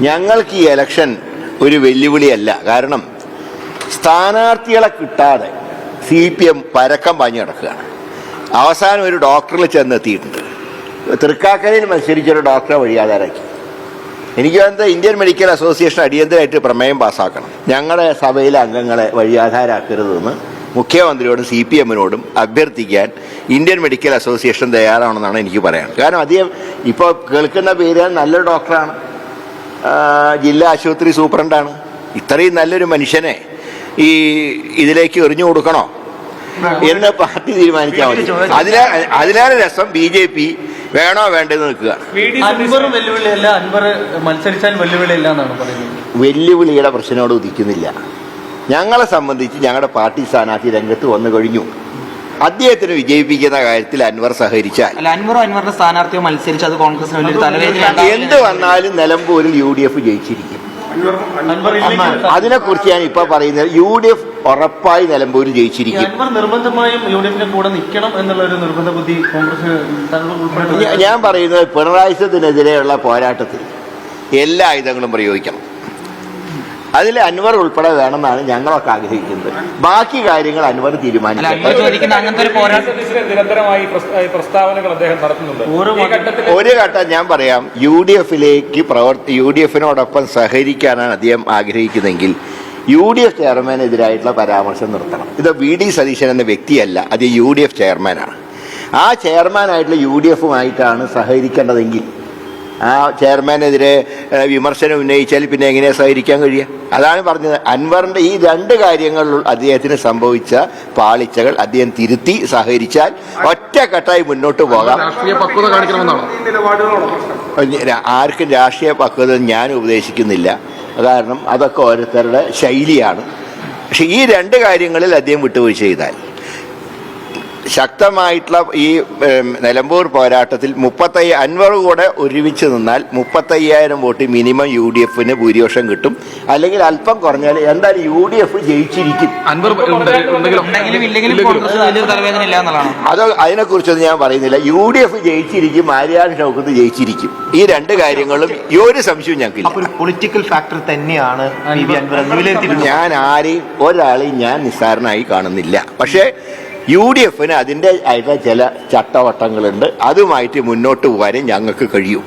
ഞങ്ങൾക്ക് ഈ ഇലക്ഷൻ ഒരു വെല്ലുവിളിയല്ല. കാരണം സ്ഥാനാർത്ഥികളെ കിട്ടാതെ CPM പരക്കം പാഞ്ഞു കിടക്കുകയാണ്. അവസാനം ഒരു ഡോക്ടറിൽ ചെന്നെത്തിയിട്ടുണ്ട്. തൃക്കാക്കരയിൽ മത്സരിച്ചൊരു ഡോക്ടറെ വഴിയാധാരാക്കി. എനിക്ക് വേണ്ടത് ഇന്ത്യൻ മെഡിക്കൽ അസോസിയേഷൻ അടിയന്തരമായിട്ട് പ്രമേയം പാസ്സാക്കണം. ഞങ്ങളുടെ സഭയിലെ അംഗങ്ങളെ വഴിയാധാരാക്കരുതെന്ന് മുഖ്യമന്ത്രിയോടും CPM-നോടും അഭ്യർത്ഥിക്കാൻ ഇന്ത്യൻ മെഡിക്കൽ അസോസിയേഷൻ തയ്യാറാണെന്നാണ് എനിക്ക് പറയാൻ. കാരണം അദ്ദേഹം ഇപ്പോൾ കേൾക്കുന്ന പേര് നല്ലൊരു ഡോക്ടറാണ്, ജില്ലാ ആശുപത്രി സൂപ്രണ്ടാണ്. ഇത്രയും നല്ലൊരു മനുഷ്യനെ ഇതിലേക്ക് എറിഞ്ഞു കൊടുക്കണോ എന്ന് പാർട്ടി തീരുമാനിച്ചാൽ മതി. അതിനാണ് രസം BJP വേണോ വേണ്ടെന്ന് നിൽക്കുക. വെല്ലുവിളിയുടെ പ്രശ്നത്തോട് ഉദിക്കുന്നില്ല. ഞങ്ങളെ സംബന്ധിച്ച് ഞങ്ങളുടെ പാർട്ടി സ്ഥാനാർത്ഥി രംഗത്ത് വന്നു കഴിഞ്ഞു. അദ്ദേഹത്തിന് വിജയിപ്പിക്കുന്ന കാര്യത്തിൽ അൻവർ സഹകരിച്ചാൽ അൻവറിന്റെ സ്ഥാനാർത്ഥിയോ മത്സരിച്ച് അത് കോൺഗ്രസിന് എന്ത് വന്നാലും നിലമ്പൂരിൽ UDF ജയിച്ചിരിക്കും. അതിനെക്കുറിച്ച് ഞാൻ ഇപ്പൊ പറയുന്നത് UDF ഉറപ്പായി നിലമ്പൂരിൽ ജയിച്ചിരിക്കും. നിർബന്ധമായും UDF-ന്റെ കൂടെ നിൽക്കണം എന്നുള്ള ഒരു നിർബന്ധ ബുദ്ധി കോൺഗ്രസ്. ഞാൻ പറയുന്നത് പിണറായി സത്തിനെതിരെയുള്ള പോരാട്ടത്തിൽ എല്ലാ ആയുധങ്ങളും പ്രയോഗിക്കണം. അതിൽ അൻവർ ഉൾപ്പെടെ വേണമെന്നാണ് ഞങ്ങളൊക്കെ ആഗ്രഹിക്കുന്നത്. ബാക്കി കാര്യങ്ങൾ അൻവർ തീരുമാനിക്കും. ഒരു ഘട്ടം ഞാൻ പറയാം, UDF-നോടൊപ്പം സഹകരിക്കാനാണ് അദ്ദേഹം ആഗ്രഹിക്കുന്നതെങ്കിൽ UDF ചെയർമാനെതിരായിട്ടുള്ള പരാമർശം നിർത്തണം. ഇത് VD സതീശൻ എന്ന വ്യക്തിയല്ല, അത് UDF ചെയർമാനാണ്. ആ ചെയർമാനായിട്ടുള്ള UDF-ഉമായിട്ടാണ് സഹകരിക്കേണ്ടതെങ്കിൽ ആ ചെയർമാനെതിരെ വിമർശനം ഉന്നയിച്ചാൽ പിന്നെ എങ്ങനെയാണ് സഹകരിക്കാൻ കഴിയുക? അതാണ് പറഞ്ഞത്. അൻവറിന്റെ ഈ രണ്ട് കാര്യങ്ങളിൽ അദ്ദേഹത്തിന് സംഭവിച്ച പാളിച്ചകൾ അദ്ദേഹം തിരുത്തി സഹകരിച്ചാൽ ഒറ്റക്കെട്ടായി മുന്നോട്ട് പോകാം. ആർക്കും രാഷ്ട്രീയ പക്വത ഞാൻ ഉപദേശിക്കുന്നില്ല, കാരണം അതൊക്കെ ഓരോരുത്തരുടെ ശൈലിയാണ്. പക്ഷെ ഈ രണ്ട് കാര്യങ്ങളിൽ അദ്ദേഹം വിട്ടുവീഴ്ച ചെയ്താൽ ശക്തമായിട്ടുള്ള ഈ നിലമ്പൂർ പോരാട്ടത്തിൽ അൻവർ കൂടെ ഒരുമിച്ച് നിന്നാൽ 35,000 വോട്ട് മിനിമം UDF-ന് ഭൂരിപക്ഷം കിട്ടും. അല്ലെങ്കിൽ അല്പം കുറഞ്ഞാൽ എന്തായാലും UDF ജയിച്ചിരിക്കും. അത് അതിനെക്കുറിച്ചൊന്നും ഞാൻ പറയുന്നില്ല. UDF ജയിച്ചിരിക്കും, ആര്യാൻ ഷൗക്കത്ത് ജയിച്ചിരിക്കും. ഈ രണ്ട് കാര്യങ്ങളും ഈ ഒരു സംശയവും ഞങ്ങൾക്കില്ല. പൊളിറ്റിക്കൽ ഫാക്ടർ തന്നെയാണ്. ഞാൻ ആരെയും ഒരാളെയും ഞാൻ നിസ്സാരനായി കാണുന്നില്ല. പക്ഷേ UDF-ന് അതിൻ്റെ ആയിട്ടുള്ള ചില ചട്ടവട്ടങ്ങളുണ്ട്. അതുമായിട്ട് മുന്നോട്ട് പോകാനും ഞങ്ങൾക്ക് കഴിയും.